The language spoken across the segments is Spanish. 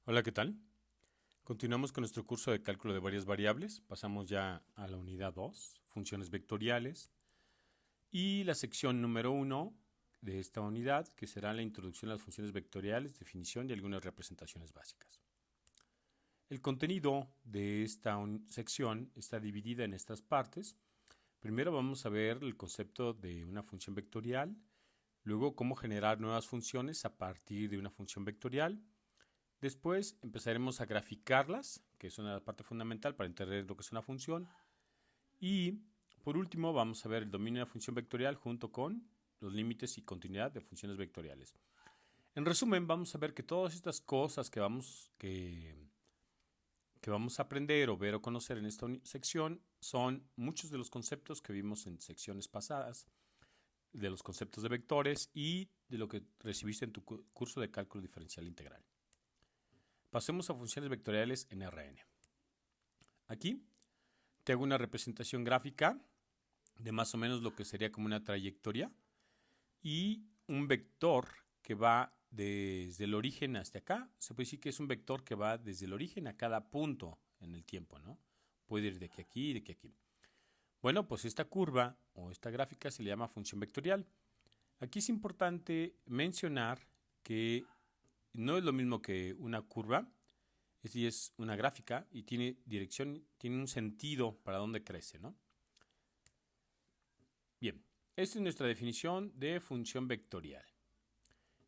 Hola, ¿qué tal? Continuamos con nuestro curso de cálculo de varias variables. Pasamos ya a la unidad 2, funciones vectoriales, y la sección número 1 de esta unidad, que será la introducción a las funciones vectoriales, definición y algunas representaciones básicas. El contenido de esta sección está dividida en estas partes. Primero vamos a ver el concepto de una función vectorial, luego cómo generar nuevas funciones a partir de una función vectorial. Después empezaremos a graficarlas, que es una parte fundamental para entender lo que es una función. Y por último vamos a ver el dominio de la función vectorial junto con los límites y continuidad de funciones vectoriales. En resumen, vamos a ver que todas estas cosas que vamos a aprender o ver o conocer en esta sección son muchos de los conceptos que vimos en secciones pasadas, de los conceptos de vectores y de lo que recibiste en tu curso de cálculo diferencial integral. Pasemos a funciones vectoriales en Rn. Aquí te hago una representación gráfica de más o menos lo que sería como una trayectoria y un vector que va desde el origen hasta acá. Se puede decir que es un vector que va desde el origen a cada punto en el tiempo, ¿no? Puede ir de aquí a aquí y de aquí a aquí. Bueno, pues esta curva o esta gráfica se le llama función vectorial. Aquí es importante mencionar que no es lo mismo que una curva, es una gráfica y tiene dirección, tiene un sentido para dónde crece, ¿no? Bien, esta es nuestra definición de función vectorial.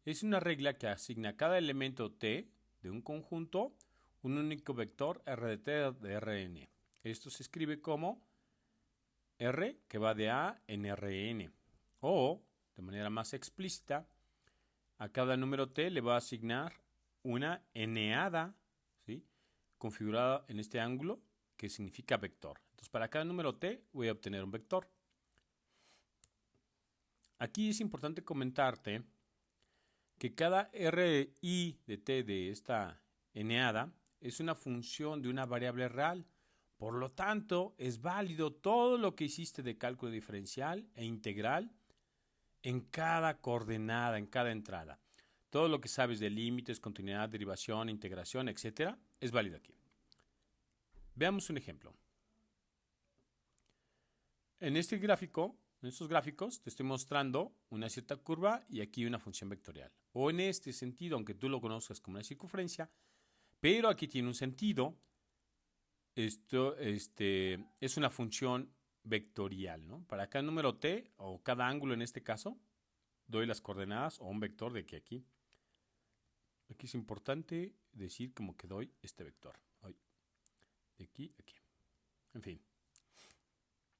Es una regla que asigna a cada elemento t de un conjunto un único vector r de t de Rn. Esto se escribe como r que va de a en Rn. O, de manera más explícita, a cada número t le va a asignar una eneada, ¿sí?, configurada en este ángulo que significa vector. Entonces, para cada número t voy a obtener un vector. Aquí es importante comentarte que cada RI de t de esta eneada es una función de una variable real. Por lo tanto, es válido todo lo que hiciste de cálculo diferencial e integral en cada coordenada, en cada entrada. Todo lo que sabes de límites, continuidad, derivación, integración, etc., es válido aquí. Veamos un ejemplo. En este gráfico, en estos gráficos, te estoy mostrando una cierta curva y aquí una función vectorial. O en este sentido, aunque tú lo conozcas como una circunferencia, pero aquí tiene un sentido, esto es una función vectorial, ¿no? Para cada número t, o cada ángulo en este caso, doy las coordenadas o un vector de aquí a aquí. Aquí es importante decir como que doy este vector. De aquí a aquí. En fin.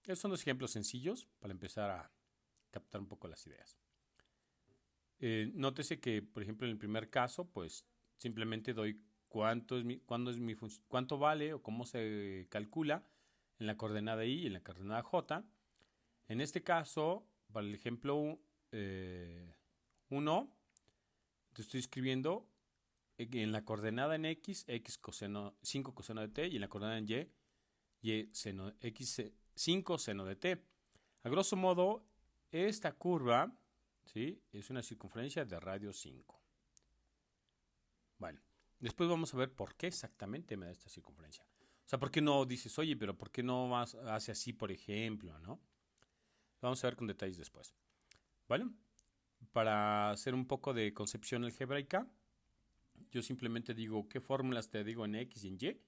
Estos son los ejemplos sencillos para empezar a captar un poco las ideas. Nótese que, por ejemplo, en el primer caso, pues simplemente doy cuánto vale o cómo se calcula en la coordenada y en la coordenada j. En este caso, para el ejemplo 1, te estoy escribiendo en la coordenada en x, x coseno, 5 coseno de t, y en la coordenada en y seno, x 5 seno de t. A grosso modo, esta curva, ¿sí?, es una circunferencia de radio 5. Bueno, después vamos a ver por qué exactamente me da esta circunferencia. O sea, ¿por qué no dices, oye, pero por qué no hace así, por ejemplo, ¿no? Vamos a ver con detalles después. ¿Vale? Para hacer un poco de concepción algebraica, yo simplemente digo qué fórmulas te digo en x y en y,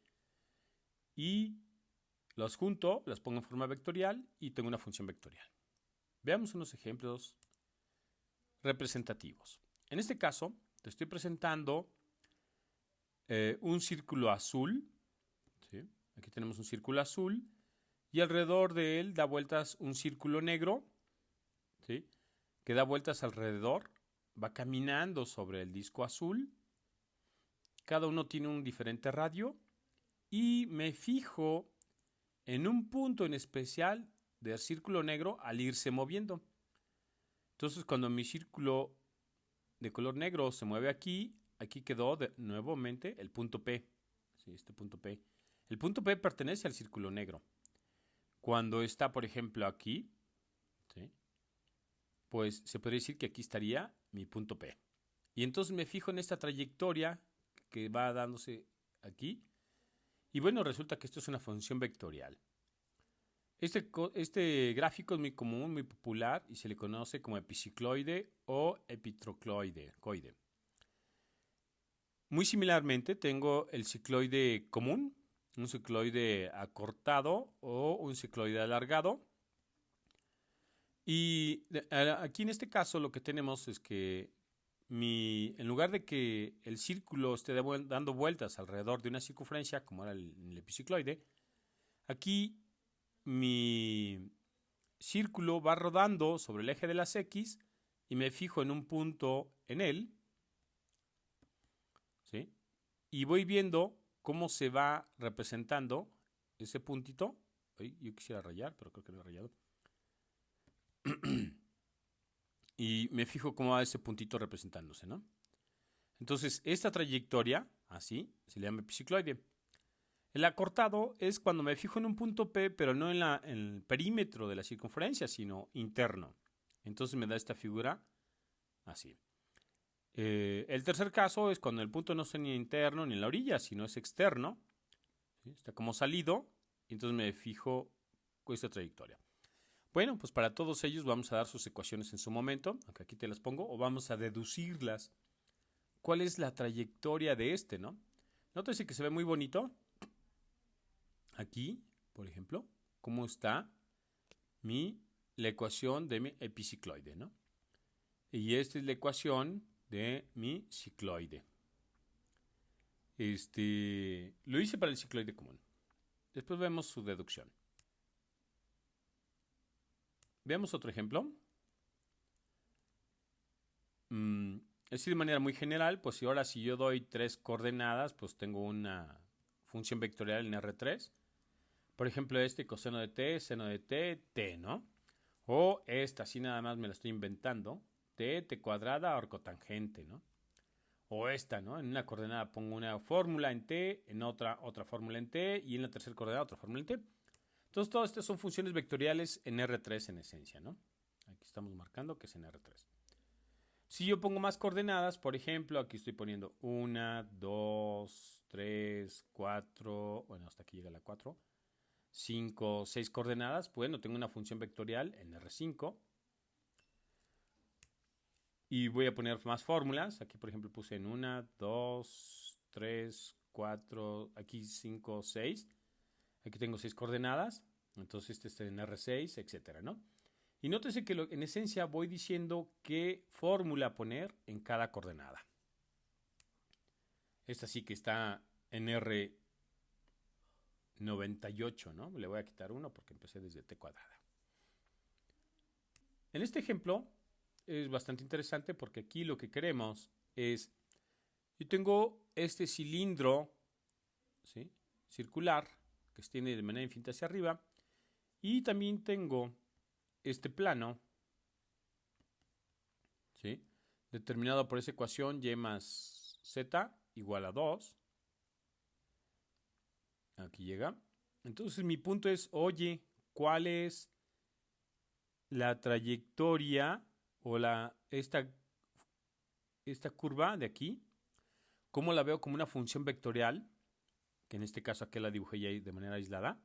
y las junto, las pongo en forma vectorial y tengo una función vectorial. Veamos unos ejemplos representativos. En este caso, te estoy presentando un círculo azul, ¿sí? Aquí tenemos un círculo azul y alrededor de él da vueltas un círculo negro, ¿sí?, que da vueltas alrededor, va caminando sobre el disco azul. Cada uno tiene un diferente radio y me fijo en un punto en especial del círculo negro al irse moviendo. Entonces, cuando mi círculo de color negro se mueve aquí, aquí quedó nuevamente el punto P. Sí, este punto P. El punto P pertenece al círculo negro. Cuando está, por ejemplo, aquí, ¿sí?, pues se podría decir que aquí estaría mi punto P. Y entonces me fijo en esta trayectoria que va dándose aquí. Y bueno, resulta que esto es una función vectorial. Este gráfico es muy común, muy popular y se le conoce como epicicloide o epitrocloide. Muy similarmente tengo el cicloide común, un cicloide acortado o un cicloide alargado. Y aquí en este caso lo que tenemos es que en lugar de que el círculo esté dando vueltas alrededor de una circunferencia, como era el epicicloide, aquí mi círculo va rodando sobre el eje de las X y me fijo en un punto en él, ¿sí? Y voy viendo cómo se va representando ese puntito. Ay, yo quisiera rayar, pero creo que no he rayado. Y me fijo cómo va ese puntito representándose, ¿no? Entonces, esta trayectoria, así, se le llama epicicloide. El acortado es cuando me fijo en un punto P, pero no en el perímetro de la circunferencia, sino interno. Entonces me da esta figura así. El tercer caso es cuando el punto no está ni interno ni en la orilla, sino es externo. ¿Sí? Está como salido, y entonces me fijo con esta trayectoria. Bueno, pues para todos ellos vamos a dar sus ecuaciones en su momento, aunque aquí te las pongo, o vamos a deducirlas. ¿Cuál es la trayectoria de este, no? Nótese que se ve muy bonito. Aquí, por ejemplo, cómo está la ecuación de mi epicicloide, ¿no? Y esta es la ecuación de mi cicloide. Lo hice para el cicloide común. Después vemos su deducción. Veamos otro ejemplo. Así de manera muy general, pues ahora si yo doy 3 coordenadas, pues tengo una función vectorial en R3. Por ejemplo, coseno de t, seno de t, t, ¿no? O esta, así nada más me la estoy inventando, t cuadrada, arcotangente, ¿no? O esta, ¿no? En una coordenada pongo una fórmula en t, en otra fórmula en t, y en la tercera coordenada otra fórmula en t. Entonces, todas estas son funciones vectoriales en R3 en esencia, ¿no? Aquí estamos marcando que es en R3. Si yo pongo más coordenadas, por ejemplo, aquí estoy poniendo 1, 2, 3, 4, bueno, hasta aquí llega la 4, 5, 6 coordenadas, bueno, tengo una función vectorial en R5. Y voy a poner más fórmulas. Aquí, por ejemplo, puse en 1, 2, 3, 4, aquí 5, 6. Aquí tengo 6 coordenadas. Entonces este está en R6, etcétera, ¿no? Y nótese que en esencia voy diciendo qué fórmula poner en cada coordenada. Esta sí que está en R98, ¿no? Le voy a quitar 1 porque empecé desde t cuadrada. En este ejemplo es bastante interesante porque aquí lo que queremos es, yo tengo este cilindro, ¿sí?, circular que se extiende de manera infinita hacia arriba, y también tengo este plano, ¿sí?, determinado por esa ecuación y más z igual a 2. Aquí llega. Entonces mi punto es, oye, ¿cuál es la trayectoria o esta curva de aquí? ¿Cómo la veo como una función vectorial? Que en este caso aquí la dibujé ya de manera aislada.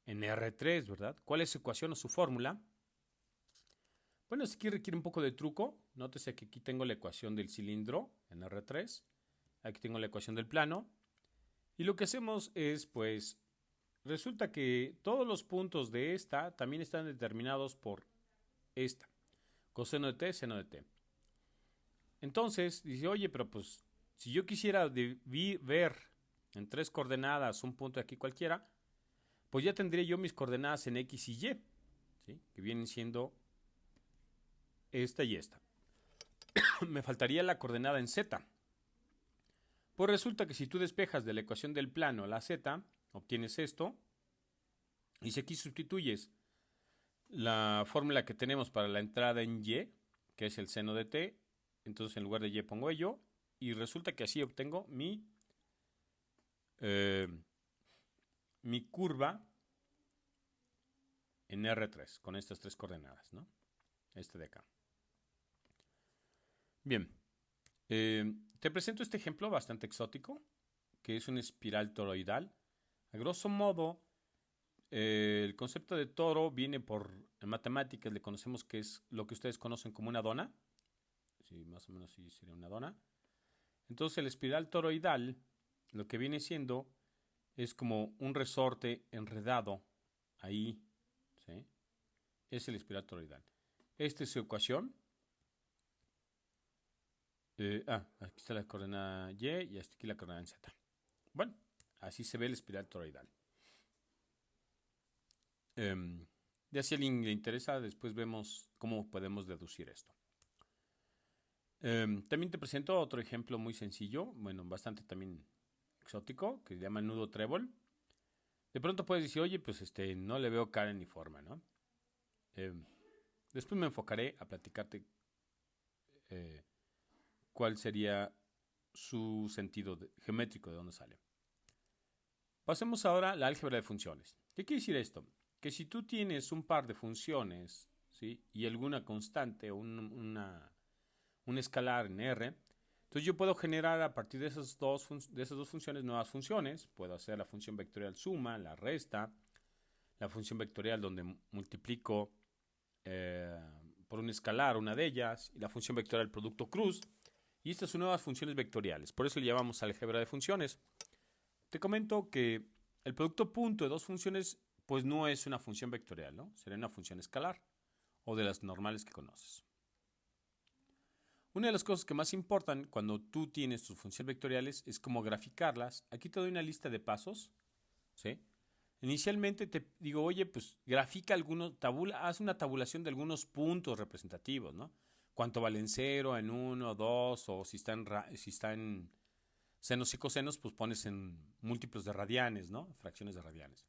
En R3, ¿verdad? ¿Cuál es su ecuación o su fórmula? Bueno, aquí requiere un poco de truco. Nótese que aquí tengo la ecuación del cilindro en R3. Aquí tengo la ecuación del plano. Y lo que hacemos es, pues, resulta que todos los puntos de esta también están determinados por esta. Coseno de t, seno de t. Entonces, dice, oye, pero pues, si yo quisiera ver en 3 coordenadas un punto de aquí cualquiera, pues ya tendría yo mis coordenadas en X y Y, ¿sí?, que vienen siendo esta y esta. Me faltaría la coordenada en Z. Pues resulta que si tú despejas de la ecuación del plano la Z, obtienes esto. Y si aquí sustituyes la fórmula que tenemos para la entrada en Y, que es el seno de T, entonces en lugar de Y pongo ello, y resulta que así obtengo mi curva en R3, con estas 3 coordenadas, ¿no? Este de acá. Bien. Te presento este ejemplo bastante exótico, que es una espiral toroidal. A grosso modo, el concepto de toro viene en matemáticas, le conocemos que es lo que ustedes conocen como una dona. Sí, más o menos sí sería una dona. Entonces, el espiral toroidal, lo que viene siendo, es como un resorte enredado ahí, ¿sí? Es el espiral toroidal. Esta es su ecuación. Aquí está la coordenada Y y hasta aquí la coordenada en Z. Bueno, así se ve el espiral toroidal. Ya si a alguien le interesa, después vemos cómo podemos deducir esto. También te presento otro ejemplo muy sencillo, bueno, bastante también exótico, que se llama nudo trébol. De pronto puedes decir, oye, pues no le veo cara ni forma, ¿no? Después me enfocaré a platicarte cuál sería su sentido geométrico, de dónde sale. Pasemos ahora a la álgebra de funciones. ¿Qué quiere decir esto? Que si tú tienes un par de funciones, ¿sí? Y alguna constante o un escalar en R, entonces yo puedo generar a partir de esas dos funciones nuevas funciones. Puedo hacer la función vectorial suma, la resta, la función vectorial donde multiplico por un escalar una de ellas, y la función vectorial producto cruz. Y estas son nuevas funciones vectoriales. Por eso le llamamos álgebra de funciones. Te comento que el producto punto de dos funciones pues no es una función vectorial, ¿no? Sería una función escalar o de las normales que conoces. Una de las cosas que más importan cuando tú tienes tus funciones vectoriales es cómo graficarlas. Aquí te doy una lista de pasos, ¿sí? Inicialmente te digo, oye, pues grafica haz una tabulación de algunos puntos representativos, ¿no? Cuánto valen 0, en 1, 2, o si está en senos y cosenos, pues pones en múltiplos de radianes, ¿no? Fracciones de radianes.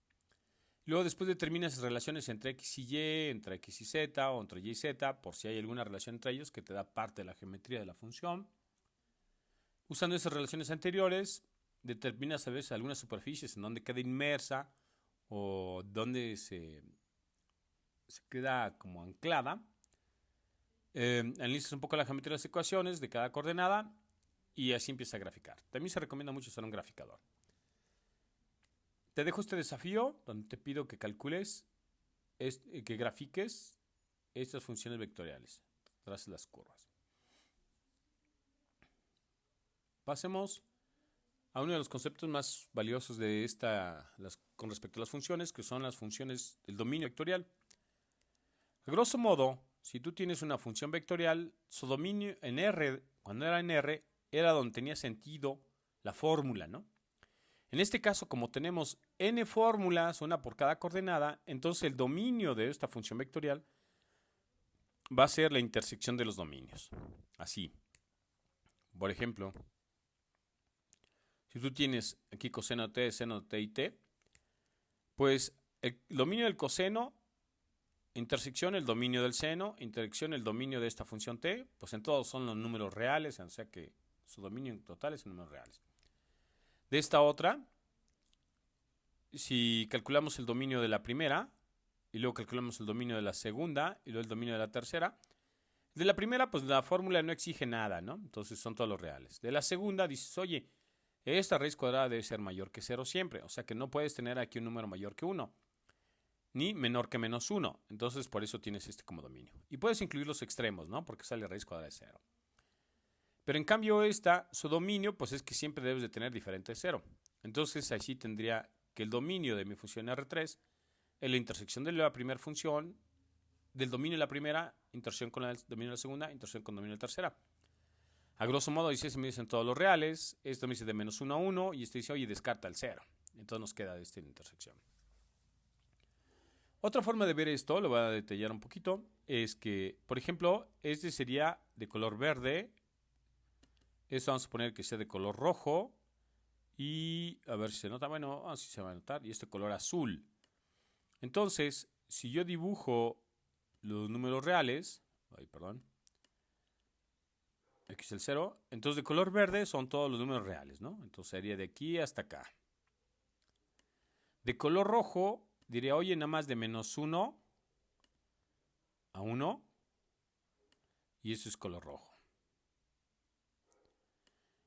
Luego después determinas relaciones entre x y y, entre x y z o entre y y z, por si hay alguna relación entre ellos que te da parte de la geometría de la función. Usando esas relaciones anteriores, determinas a veces algunas superficies en donde queda inmersa o donde se queda como anclada. Analizas un poco la geometría de las ecuaciones de cada coordenada y así empieza a graficar. También se recomienda mucho usar un graficador. Te dejo este desafío donde te pido que calcules, que grafiques estas funciones vectoriales, tras las curvas. Pasemos a uno de los conceptos más valiosos de con respecto a las funciones, que son las funciones del dominio vectorial. A grosso modo, si tú tienes una función vectorial, su dominio en R, cuando era en R, era donde tenía sentido la fórmula, ¿no? En este caso, como tenemos n fórmulas, una por cada coordenada, entonces el dominio de esta función vectorial va a ser la intersección de los dominios. Así. Por ejemplo, si tú tienes aquí coseno de t, seno de t y t, pues el dominio del coseno, intersección el dominio del seno, intersección el dominio de esta función t, pues en todos son los números reales, o sea que su dominio en total es en números reales. De esta otra, si calculamos el dominio de la primera, y luego calculamos el dominio de la segunda, y luego el dominio de la tercera, de la primera, pues la fórmula no exige nada, ¿no? Entonces son todos los reales. De la segunda dices, oye, esta raíz cuadrada debe ser mayor que 0 siempre, o sea que no puedes tener aquí un número mayor que 1, ni menor que menos 1. Entonces por eso tienes este como dominio. Y puedes incluir los extremos, ¿no? Porque sale raíz cuadrada de 0. Pero en cambio su dominio, pues es que siempre debes de tener diferente de 0. Entonces así tendría que el dominio de mi función R3 es la intersección de la primera función, del dominio de la primera, intersección con el dominio de la segunda, intersección con el dominio de la tercera. A grosso modo dice, se me dicen todos los reales, esto me dice de menos 1 a 1, y este dice, oye, descarta el 0. Entonces nos queda esta intersección. Otra forma de ver esto, lo voy a detallar un poquito, es que, por ejemplo, este sería de color verde, esto vamos a poner que sea de color rojo, y a ver si se nota, bueno, así se va a notar, y este color azul. Entonces, si yo dibujo los números reales, aquí es el 0, entonces de color verde son todos los números reales, ¿no? Entonces sería de aquí hasta acá. De color rojo, diría, oye, nada más de menos 1 a 1, y eso es color rojo.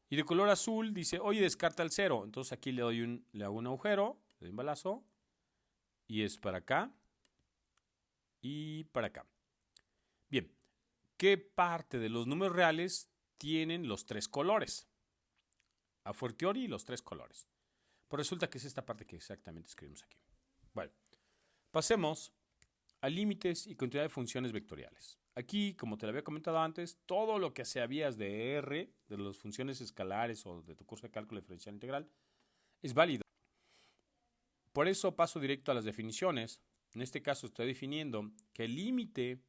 Y de color azul dice, oye, descarta el 0. Entonces aquí le hago un agujero, le doy un balazo. Y es para acá y para acá. Bien, ¿qué parte de los números reales tienen los tres colores? A fortiori, los tres colores. Pues resulta que es esta parte que exactamente escribimos aquí. Bueno, pasemos a límites y continuidad de funciones vectoriales. Aquí, como te lo había comentado antes, todo lo que sabías de R, de las funciones escalares o de tu curso de cálculo diferencial integral, es válido. Por eso paso directo a las definiciones. En este caso estoy definiendo que el límite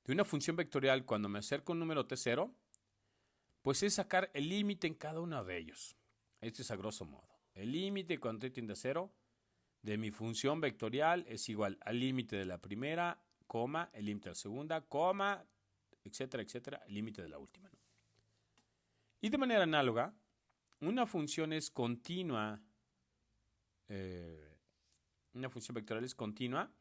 de una función vectorial cuando me acerco a un número t0, pues es sacar el límite en cada uno de ellos. Este es a grosso modo. El límite cuando t tiende a 0 de mi función vectorial es igual al límite de la primera, coma, el límite de la segunda, coma, etcétera, etcétera, el límite de la última, ¿no? Y de manera análoga, una función es continua, una función vectorial es continua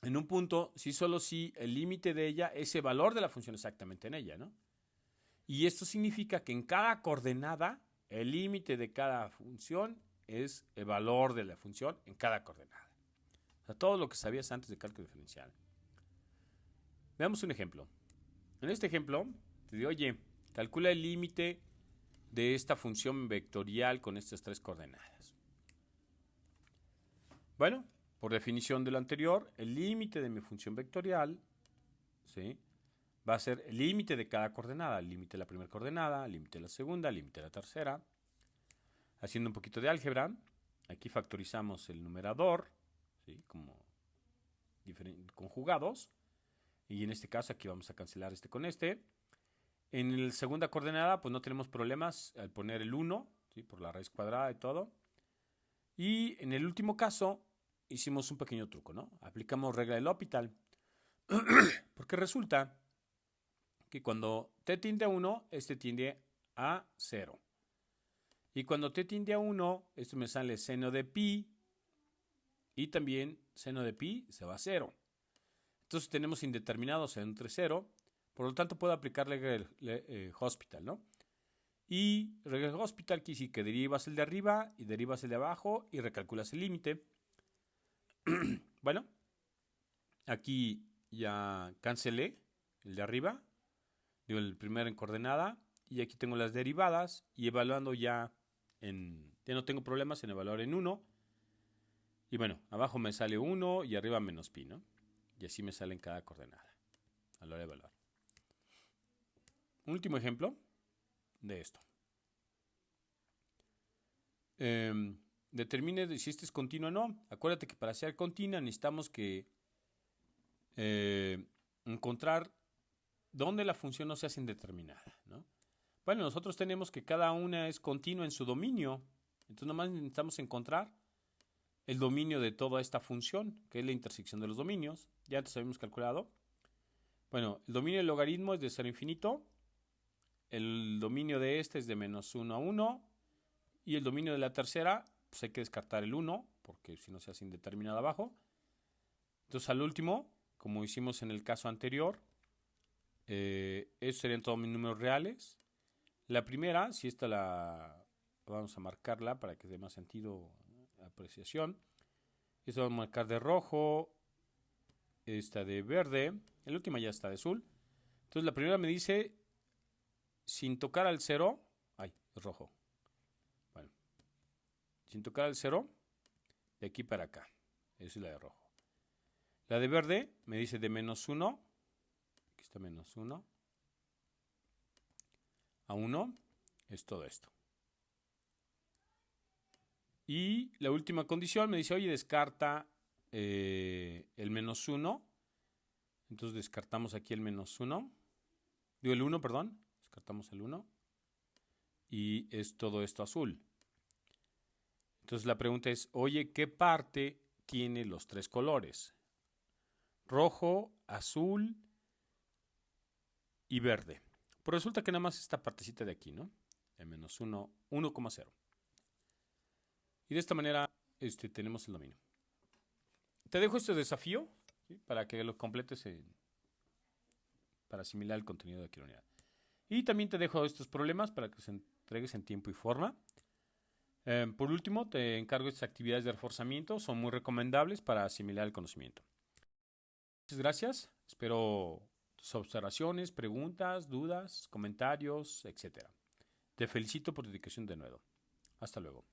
en un punto, si solo si el límite de ella es el valor de la función exactamente en ella, ¿no? Y esto significa que en cada coordenada, el límite de cada función es el valor de la función en cada coordenada. O sea, todo lo que sabías antes de cálculo diferencial. Veamos un ejemplo. En este ejemplo, te digo, oye, calcula el límite de esta función vectorial con estas tres coordenadas. Bueno, por definición de lo anterior, el límite de mi función vectorial, ¿sí?, va a ser el límite de cada coordenada, el límite de la primera coordenada, el límite de la segunda, el límite de la tercera. Haciendo un poquito de álgebra, aquí factorizamos el numerador, ¿sí?, como conjugados, y en este caso aquí vamos a cancelar este con este. En la segunda coordenada, pues no tenemos problemas al poner el 1, ¿sí?, por la raíz cuadrada y todo. Y en el último caso, hicimos un pequeño truco, ¿no? Aplicamos regla del L'Hopital, porque resulta que cuando t tiende a 1, este tiende a 0. Y cuando t tiende a 1, esto me sale seno de pi, y también seno de pi se va a 0. Entonces tenemos indeterminados entre 0, por lo tanto puedo aplicar regla de Hospital, ¿no? Y regla de Hospital quiere decir que derivas el de arriba y derivas el de abajo y recalculas el límite. Bueno, aquí ya cancelé el de arriba, digo el primero en coordenada, y aquí tengo las derivadas y evaluando ya no tengo problemas en evaluar en 1. Y bueno, abajo me sale 1 y arriba menos pi, ¿no? Y así me sale en cada coordenada a la hora de evaluar. Un último ejemplo de esto. Determine si este es continuo o no. Acuérdate que para ser continua necesitamos que encontrar dónde la función no se hace indeterminada, ¿no? Bueno, nosotros tenemos que cada una es continua en su dominio. Entonces nomás necesitamos encontrar el dominio de toda esta función, que es la intersección de los dominios. Ya antes habíamos calculado. Bueno, el dominio del logaritmo es de 0 a infinito. El dominio de este es de menos 1 a 1. Y el dominio de la tercera, pues hay que descartar el 1, porque si no se hace indeterminado abajo. Entonces al último, como hicimos en el caso anterior, esos serían todos mis números reales. La primera, si esta vamos a marcarla para que dé más sentido a apreciación. Esta vamos a marcar de rojo, esta de verde, la última ya está de azul. Entonces la primera me dice, sin tocar al 0, es rojo. Bueno, sin tocar al 0, de aquí para acá. Esa es la de rojo. La de verde me dice de menos 1, aquí está menos 1, a 1, es todo esto. Y la última condición me dice, oye, descarta el menos 1. Entonces descartamos aquí el menos 1. Digo el 1, perdón. Descartamos el 1. Y es todo esto azul. Entonces la pregunta es, oye, ¿qué parte tiene los tres colores? Rojo, azul y verde. Pues resulta que nada más esta partecita de aquí, ¿no? El menos 1, 1,0. Y de esta manera tenemos el dominio. Te dejo este desafío, ¿sí?, para que lo completes para asimilar el contenido de aquí en la unidad. Y también te dejo estos problemas para que se entregues en tiempo y forma. Por último, te encargo estas actividades de reforzamiento. Son muy recomendables para asimilar el conocimiento. Muchas gracias. Espero tus observaciones, preguntas, dudas, comentarios, etc. Te felicito por tu dedicación de nuevo. Hasta luego.